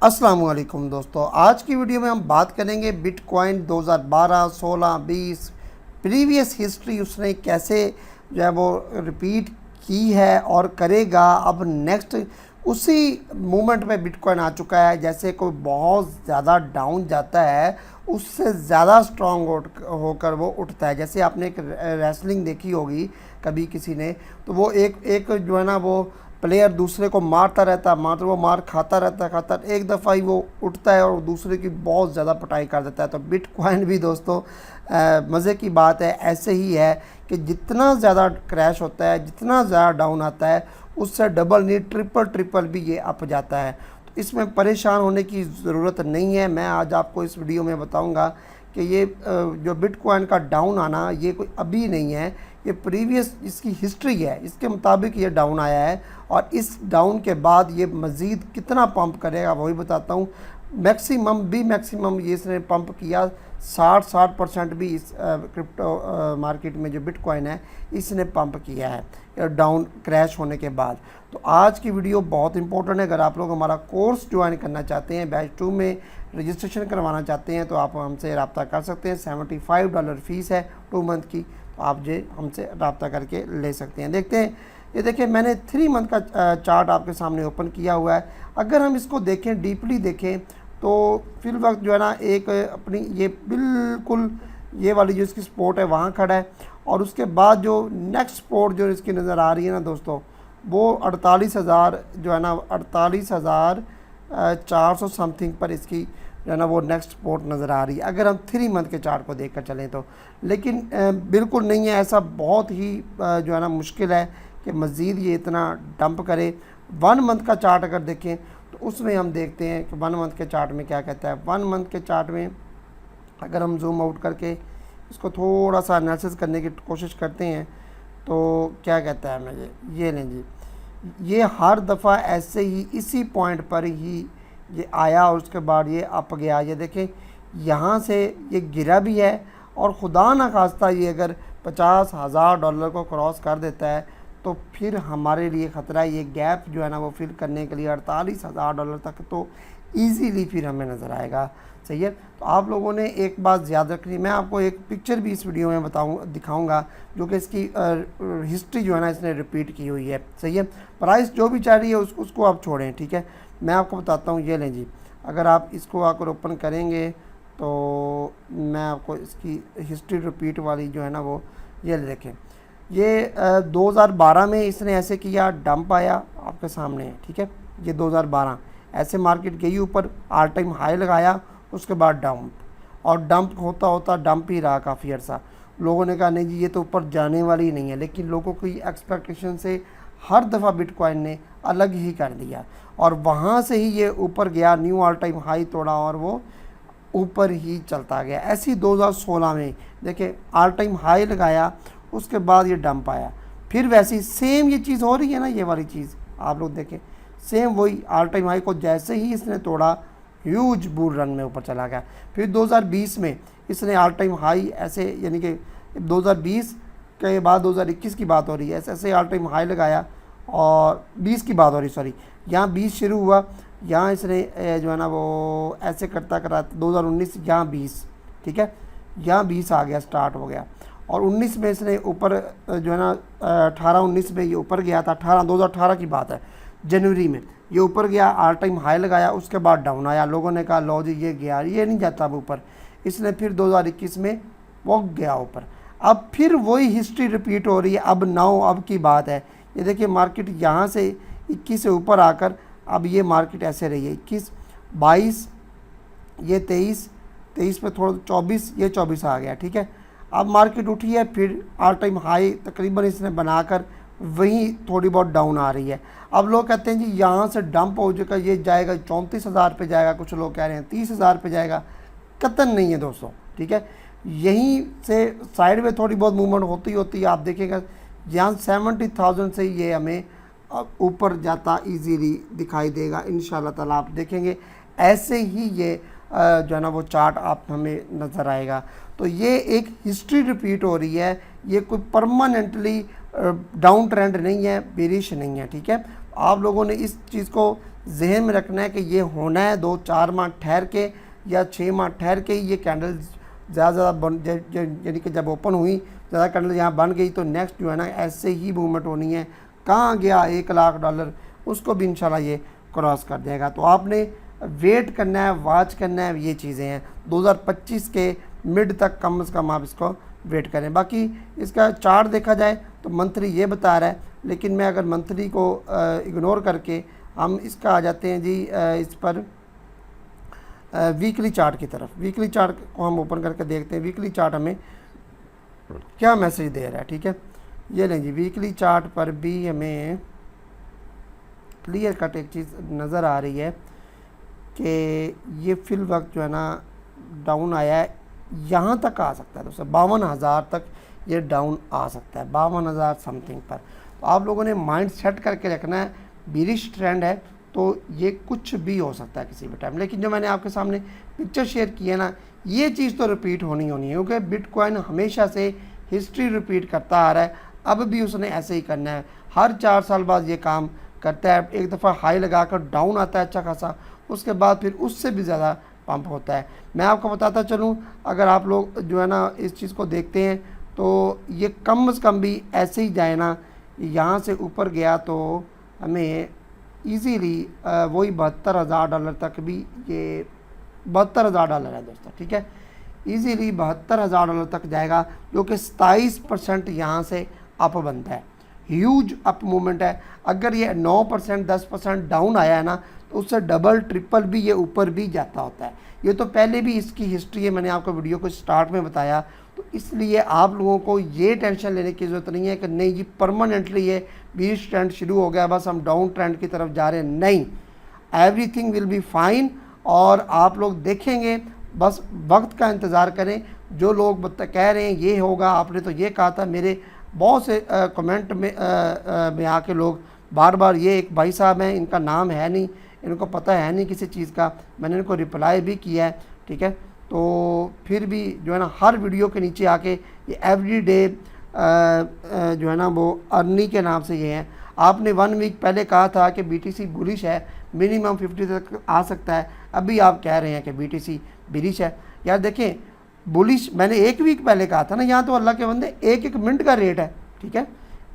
अस्सलाम वालेकुम दोस्तों, आज की वीडियो में हम बात करेंगे बिटकॉइन 2012, 16, 20 प्रीवियस हिस्ट्री उसने कैसे जो है वो रिपीट की है और करेगा। अब नेक्स्ट उसी मोमेंट में बिटकॉइन आ चुका है। जैसे कोई बहुत ज़्यादा डाउन जाता है उससे ज़्यादा स्ट्रॉन्ग होकर वो उठता है। जैसे आपने एक रेसलिंग देखी होगी कभी किसी ने, तो वो एक जो है ना वो प्लेयर दूसरे को मारता रहता है, मात्र वो मार खाता रहता है, एक दफ़ा ही वो उठता है और दूसरे की बहुत ज़्यादा पिटाई कर देता है। तो बिटकॉइन भी दोस्तों मज़े की बात है, ऐसे ही है कि जितना ज़्यादा क्रैश होता है, जितना ज़्यादा डाउन आता है, उससे डबल नहीं ट्रिपल भी ये अप जाता है। तो इसमें परेशान होने की ज़रूरत नहीं है। मैं आज आपको इस वीडियो में बताऊँगा कि ये जो बिटकॉइन का डाउन आना ये कोई अभी नहीं है, ये प्रीवियस इसकी हिस्ट्री है, इसके मुताबिक ये डाउन आया है। और इस डाउन के बाद ये मज़ीद कितना पंप करेगा वही बताता हूँ। मैक्सिमम ये इसने पंप किया 60% भी इस क्रिप्टो मार्केट में जो बिटकॉइन है इसने पंप किया है डाउन क्रैश होने के बाद। तो आज की वीडियो बहुत इंपॉर्टेंट है। अगर आप लोग हमारा कोर्स ज्वाइन करना चाहते हैं, बैच 2 में रजिस्ट्रेशन करवाना चाहते हैं, तो आप हमसे रब्ता कर सकते हैं। $75 फ़ीस है 2 मंथ की, तो आप जो हमसे रब्ता करके ले सकते हैं। देखते हैं, ये देखिए मैंने 3 मंथ का चार्ट आपके सामने ओपन किया हुआ है। अगर हम इसको देखें, डीपली देखें, तो फिल वक्त जो है ना एक अपनी ये बिल्कुल ये वाली जो इसकी सपोर्ट है वहाँ खड़ा है, और उसके बाद जो नेक्स्ट सपोर्ट जो इसकी नज़र आ रही है ना दोस्तों, वो 48,000 जो है ना 48,400 समथिंग पर इसकी जो है ना वो नेक्स्ट सपोर्ट नज़र आ रही है, अगर हम 3 मंथ के चार्ट को देख कर चलें तो। लेकिन बिल्कुल नहीं है ऐसा, बहुत ही जो है ना मुश्किल है कि मज़ीद ये इतना डंप करे। 1 मंथ का चार्ट अगर देखें तो उसमें हम देखते हैं कि 1 मंथ के चार्ट में क्या कहता है। 1 मंथ के चार्ट में अगर हम जूम आउट करके इसको थोड़ा सा एनालिसिस करने की कोशिश करते हैं तो क्या कहता है मुझे, ये लें जी, ये हर दफ़ा ऐसे ही इसी पॉइंट पर ही ये आया और उसके बाद ये अप गया। ये देखें यहाँ से ये गिरा भी है, और ख़ुदा न खास्ता ये अगर $50,000 को क्रॉस कर देता है तो फिर हमारे लिए ख़तरा है। ये गैप जो है ना वो फिल करने के लिए $48,000 तक तो ईज़ीली फिर हमें नज़र आएगा। सही है। तो आप लोगों ने एक बात याद रखनी, मैं आपको एक पिक्चर भी इस वीडियो में दिखाऊंगा जो कि इसकी हिस्ट्री जो है ना इसने रिपीट की हुई है। सही है। प्राइस जो भी चाह रही है उसको आप छोड़ें, ठीक है। मैं आपको बताता हूँ, ये लें जी, अगर आप इसको आकर ओपन करेंगे तो मैं आपको इसकी हिस्ट्री रिपीट वाली जो है ना वो ये देखें। ये 2012 में इसने ऐसे किया, डंप आया आपके सामने, ठीक है। ये 2012 ऐसे मार्केट गई ऊपर, ऑल टाइम हाई लगाया, उसके बाद डंप, और डंप होता होता डंप ही रहा काफ़ी अर्सा। लोगों ने कहा नहीं जी ये तो ऊपर जाने वाली नहीं है, लेकिन लोगों की एक्सपेक्टेशन से हर दफ़ा बिटकॉइन ने अलग ही कर दिया, और वहाँ से ही ये ऊपर गया, न्यू ऑल टाइम हाई तोड़ा और वो ऊपर ही चलता गया। ऐसी 2016 में देखिए ऑल टाइम हाई लगाया, उसके बाद ये डंप आया, फिर वैसी सेम ये चीज़ हो रही है ना, ये वाली चीज़ आप लोग देखें, सेम वही ऑल टाइम हाई को जैसे ही इसने तोड़ा ह्यूज बुल रन में ऊपर चला गया। फिर 2020 में इसने ऑल टाइम हाई ऐसे, यानी कि 2020 के बाद 2021 की बात हो रही है, ऐसे ऐसे ऑल टाइम हाई लगाया, और 20 की बात हो रही, सॉरी, यहाँ 20 शुरू हुआ, यहाँ इसने जो है ना वो ऐसे करता 2019, यहाँ 20, ठीक है, यहाँ 20 आ गया, स्टार्ट हो गया, और 19 में इसने ऊपर जो है ना 18-19 में ये ऊपर गया था, 2018 की बात है, जनवरी में ये ऊपर गया, ऑल टाइम हाई लगाया, उसके बाद डाउन आया। लोगों ने कहा लो जी ये गया, ये नहीं जाता अब ऊपर, इसने फिर 2021 में वो गया ऊपर। अब फिर वही हिस्ट्री रिपीट हो रही है। अब की बात है, ये देखिए मार्केट यहाँ से 21 से ऊपर आकर अब ये मार्केट ऐसे रही है, 21, 22, ये 23 पे थोड़ा 24, ये 24 आ गया, ठीक है। अब मार्केट उठी है, फिर ऑल टाइम हाई तकरीबन इसने बनाकर वहीं थोड़ी बहुत डाउन आ रही है। अब लोग कहते हैं जी यहाँ से डंप हो जाएगा, ये जाएगा 34,000 पे जाएगा, कुछ लोग कह रहे हैं 30,000 पे जाएगा, कतन नहीं है दोस्तों, ठीक है। यहीं से साइड में थोड़ी बहुत मूवमेंट होती है, आप देखेगा यहाँ 70,000 से ये हमें ऊपर जाता इजीली दिखाई देगा इंशाल्लाह ताला। आप देखेंगे ऐसे ही ये जो है ना वो चार्ट आप हमें नज़र आएगा। तो ये एक हिस्ट्री रिपीट हो रही है, ये कोई परमानेंटली डाउन ट्रेंड नहीं है, बेरिश नहीं है, ठीक है। आप लोगों ने इस चीज़ को जहन में रखना है कि ये होना है 2-4 माह ठहर के या 6 माह ठहर के ही ये कैंडल ज़्यादा बन, यानी कि जब ओपन हुई ज़्यादा कैंडल यहाँ बन गई तो नेक्स्ट जो है ना ऐसे ही मूवमेंट होनी है। कहाँ गया $1,00,000, उसको भी इंशाल्लाह ये क्रॉस कर देगा। तो आपने वेट करना है, वॉच करना है, ये चीज़ें हैं। 2025 के मिड तक कम से कम आप इसको वेट करें। बाकी इसका चार्ट देखा जाए तो मंथली ये बता रहा है, लेकिन मैं अगर मंथली को इग्नोर करके हम इसका आ जाते हैं जी इस पर वीकली चार्ट की तरफ। वीकली चार्ट को हम ओपन करके देखते हैं वीकली चार्ट हमें क्या मैसेज दे रहा है। ठीक है, ये लें जी, वीकली चार्ट पर भी हमें क्लियर कट एक चीज़ नज़र आ रही है कि ये फिल वक्त जो है ना डाउन आया है, यहाँ तक आ सकता है दोस्तों, 52,000 तक ये डाउन आ सकता है, 52,000 समथिंग पर। तो आप लोगों ने माइंड सेट करके रखना है, बिरिश ट्रेंड है तो ये कुछ भी हो सकता है किसी भी टाइम। लेकिन जो मैंने आपके सामने पिक्चर शेयर की है ना, ये चीज़ तो रिपीट होनी है, क्योंकि बिटकॉइन हमेशा से हिस्ट्री रिपीट करता आ रहा है, अब भी उसने ऐसे ही करना है। हर 4 साल बाद ये काम करता है, एक दफ़ा हाई लगाकर डाउन आता है अच्छा खासा, उसके बाद फिर उससे भी ज़्यादा पंप होता है। मैं आपको बताता चलूँ, अगर आप लोग जो है ना इस चीज़ को देखते हैं तो ये कम से कम भी ऐसे ही जाए ना, यहाँ से ऊपर गया तो हमें इजीली वही $72,000 तक भी, ये $72,000 है दोस्तों। ठीक है, इजीली $72,000 तक जाएगा, जो कि 27% यहाँ से अप बनता है। ह्यूज अप मूवमेंट है। अगर ये 9% 10% डाउन आया है ना, तो उससे डबल ट्रिपल भी ये ऊपर भी जाता होता है। ये तो पहले भी इसकी हिस्ट्री है, मैंने आपको वीडियो को स्टार्ट में बताया। तो इसलिए आप लोगों को ये टेंशन लेने की ज़रूरत नहीं है कि नहीं जी परमानेंटली ये बीच ट्रेंड शुरू हो गया, बस हम डाउन ट्रेंड की तरफ जा रहे हैं। नहीं, एवरीथिंग विल बी फाइन, और आप लोग देखेंगे, बस वक्त का इंतज़ार करें। जो लोग कह रहे हैं ये होगा, आपने तो ये कहा था, मेरे बहुत से कमेंट में आके लोग बार बार, ये एक भाई साहब हैं, इनका नाम है नहीं, इनको पता है नहीं किसी चीज़ का, मैंने इनको रिप्लाई भी किया है। ठीक है, तो फिर भी जो है ना हर वीडियो के नीचे आके ये एवरीडे जो है ना वो अर्नी के नाम से ये हैं। आपने 1 वीक पहले कहा था कि BTC बुलिश है, मिनिमम 50 तक आ सकता है, अभी आप कह रहे हैं कि BTC बिरिश है। यार देखें, बुलिश मैंने 1 वीक पहले कहा था ना, यहाँ तो अल्लाह के बंदे 1-1 मिनट का रेट है। ठीक है,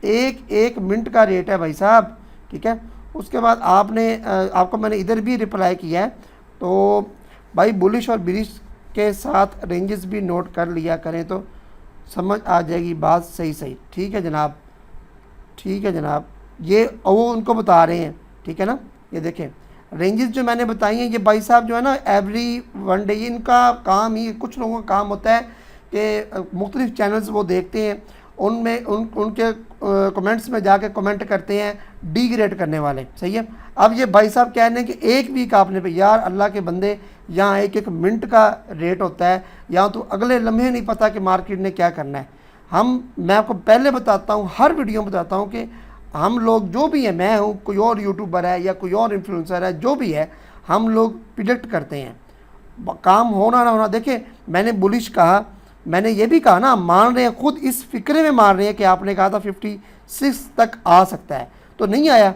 1-1 मिनट का रेट है भाई साहब। ठीक है, उसके बाद आपने आपको मैंने इधर भी रिप्लाई किया है। तो भाई बुलिश और बिरिश के साथ रेंजेस भी नोट कर लिया करें तो समझ आ जाएगी बात सही सही। ठीक है जनाब, ठीक है जनाब, ये वो उनको बता रहे हैं। ठीक है ना, ये देखें रेंजेस जो मैंने बताई हैं, ये भाई साहब जो है ना एवरी वन डे, इनका काम ही, कुछ लोगों का काम होता है कि मुख्तलिफ चैनल्स वो देखते हैं, उनमें उनके कमेंट्स में जाके कमेंट करते हैं डिग्रेड करने वाले। सही है, अब ये भाई साहब कह रहे हैं कि 1 वीक आपने पे, यार अल्लाह के बंदे, यहाँ 1-1 मिनट का रेट होता है, यहाँ तो अगले लम्हे नहीं पता कि मार्केट ने क्या करना है। मैं आपको पहले बताता हूँ, हर वीडियो में बताता हूँ कि हम लोग जो भी है, मैं हूँ, कोई और यूट्यूबर है या कोई और इन्फ्लुएंसर है, जो भी है, हम लोग प्रिडिक्ट करते हैं, काम होना ना होना। देखिए मैंने बुलिश कहा, मैंने ये भी कहा ना, मान रहे हैं, खुद इस फिक्रे में मान रहे हैं कि आपने कहा था 56 तक आ सकता है, तो नहीं आया।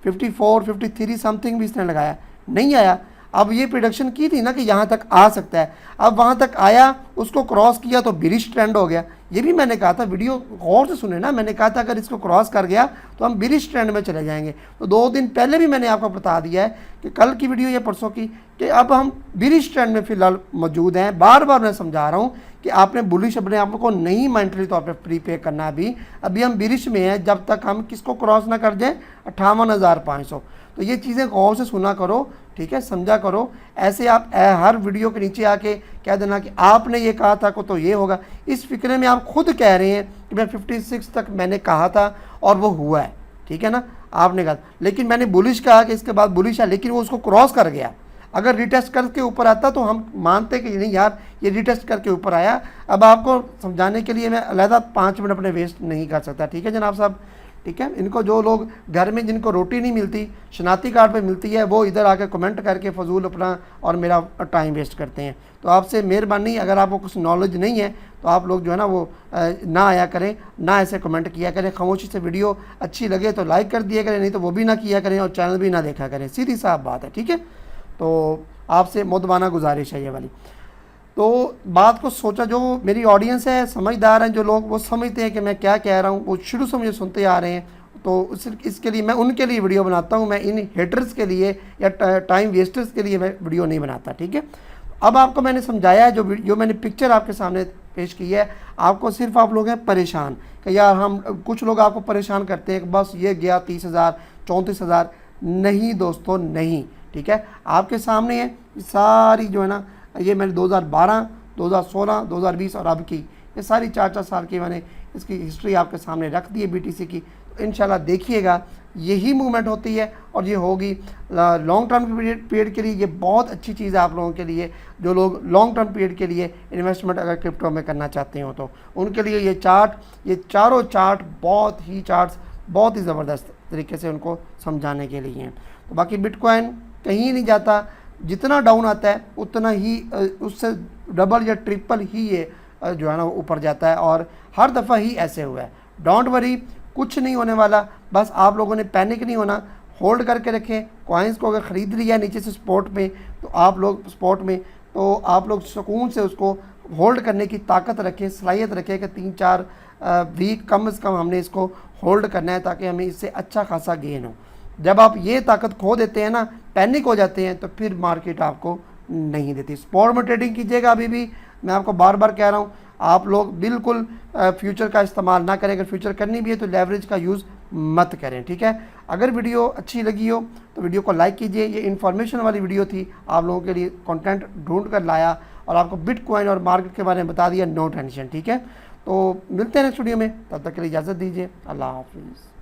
54 53 समथिंग भी इसने लगाया, नहीं आया। अब ये प्रिडिक्शन की थी ना कि यहाँ तक आ सकता है, अब वहाँ तक आया, उसको क्रॉस किया तो बिरिश ट्रेंड हो गया। ये भी मैंने कहा था, वीडियो गौर से सुने ना, मैंने कहा था अगर इसको क्रॉस कर गया तो हम बिरिश ट्रेंड में चले जाएंगे। तो 2 दिन पहले भी मैंने आपको बता दिया है कि कल की वीडियो या परसों की, कि अब हम बिरिश ट्रेंड में फ़िलहाल मौजूद हैं। बार बार मैं समझा रहा हूँ कि आपने बुलिश अपने आप को नहीं मेंटली तौर पर प्रीपे करना। अभी हम बिरिश में हैं, जब तक हम किसको क्रॉस ना कर जाए 58,500। तो ये चीज़ें गौर से सुना करो, ठीक है, समझा करो। ऐसे आप हर वीडियो के नीचे आके कह देना कि आपने ये कहा था को तो ये होगा, इस फिक्रे में आप खुद कह रहे हैं कि मैं 56 तक मैंने कहा था और वो हुआ है। ठीक है ना, आपने कहा, लेकिन मैंने बुलिश कहा कि इसके बाद बुलिश है, लेकिन वो उसको क्रॉस कर गया। अगर रिटेस्ट करके ऊपर आता तो हम मानते कि नहीं यार ये रिटेस्ट करके ऊपर आया। अब आपको समझाने के लिए मैं अलहदा 5 मिनट अपने वेस्ट नहीं कर सकता। ठीक है जनाब साहब, ठीक है। इनको जो लोग घर में जिनको रोटी नहीं मिलती, शनाख्ती कार्ड पे मिलती है, वो इधर आकर कमेंट करके फजूल अपना और मेरा टाइम वेस्ट करते हैं। तो आपसे मेहरबानी, अगर आपको कुछ नॉलेज नहीं है तो आप लोग जो है ना वो ना आया करें, ना ऐसे कमेंट किया करें। खामोशी से वीडियो अच्छी लगे तो लाइक कर दिया करें, नहीं तो वो भी ना किया करें और चैनल भी ना देखा करें। सीधी साफ बात है, ठीक है। तो आपसे मुदबाना गुजारिश है ये वाली। तो बात को सोचा, जो मेरी ऑडियंस है समझदार हैं, जो लोग वो समझते हैं कि मैं क्या कह रहा हूँ, वो शुरू से मुझे सुनते आ रहे हैं, तो इसके लिए मैं उनके लिए वीडियो बनाता हूँ। मैं इन हेटर्स के लिए या टाइम वेस्टर्स के लिए मैं वीडियो नहीं बनाता, ठीक है। अब आपको मैंने समझाया है, जो मैंने पिक्चर आपके सामने पेश की है, आपको सिर्फ आप लोग हैं परेशान कि यार हम, कुछ लोग आपको परेशान करते हैं कि बस ये गया 30,000 34,000। नहीं दोस्तों, नहीं, ठीक है। आपके सामने है सारी जो है ना, ये मैंने 2012, 2016, 2020 और अब की, ये सारी 4-4 साल की मैंने इसकी हिस्ट्री आपके सामने रख दी है BTC की। तो इंशाल्लाह देखिएगा, यही मूवमेंट होती है और ये होगी लॉन्ग टर्म पीरियड के लिए। ये बहुत अच्छी चीज़ है आप लोगों के लिए, जो लोग लॉन्ग टर्म पीरियड के लिए इन्वेस्टमेंट अगर क्रिप्टो में करना चाहते हो तो उनके लिए ये चारों चार्ट बहुत ही ज़बरदस्त तरीके से उनको समझाने के लिए हैं। तो बाकी बिटकॉइन कहीं नहीं जाता, जितना डाउन आता है उतना ही उससे डबल या ट्रिपल ही ये जो है ना ऊपर जाता है, और हर दफ़ा ही ऐसे हुआ है। डोंट वरी, कुछ नहीं होने वाला, बस आप लोगों ने पैनिक नहीं होना, होल्ड करके रखें। कॉइन्स को अगर ख़रीद लिया नीचे से स्पॉट में, तो आप लोग सुकून से उसको होल्ड करने की ताकत रखें, सलाहियत रखें कि 3-4 वीक कम से कम हमने इसको होल्ड करना है, ताकि हमें इससे अच्छा खासा गेन हो। जब आप ये ताकत खो देते हैं ना, पैनिक हो जाते हैं, तो फिर मार्केट आपको नहीं देती। स्पॉट में ट्रेडिंग कीजिएगा। अभी भी मैं आपको बार बार कह रहा हूँ, आप लोग बिल्कुल फ्यूचर का इस्तेमाल ना करें। अगर फ्यूचर करनी भी है तो लेवरेज का यूज़ मत करें, ठीक है। अगर वीडियो अच्छी लगी हो तो वीडियो को लाइक कीजिए। ये इन्फॉर्मेशन वाली वीडियो थी, आप लोगों के लिए कंटेंट ढूंढ कर लाया और आपको बिटकॉइन और मार्केट के बारे में बता दिया। नो टेंशन, ठीक है। तो मिलते हैं नेक्स्ट वीडियो में, तब तक के लिए इजाज़त दीजिए। अल्लाह हाफिज़।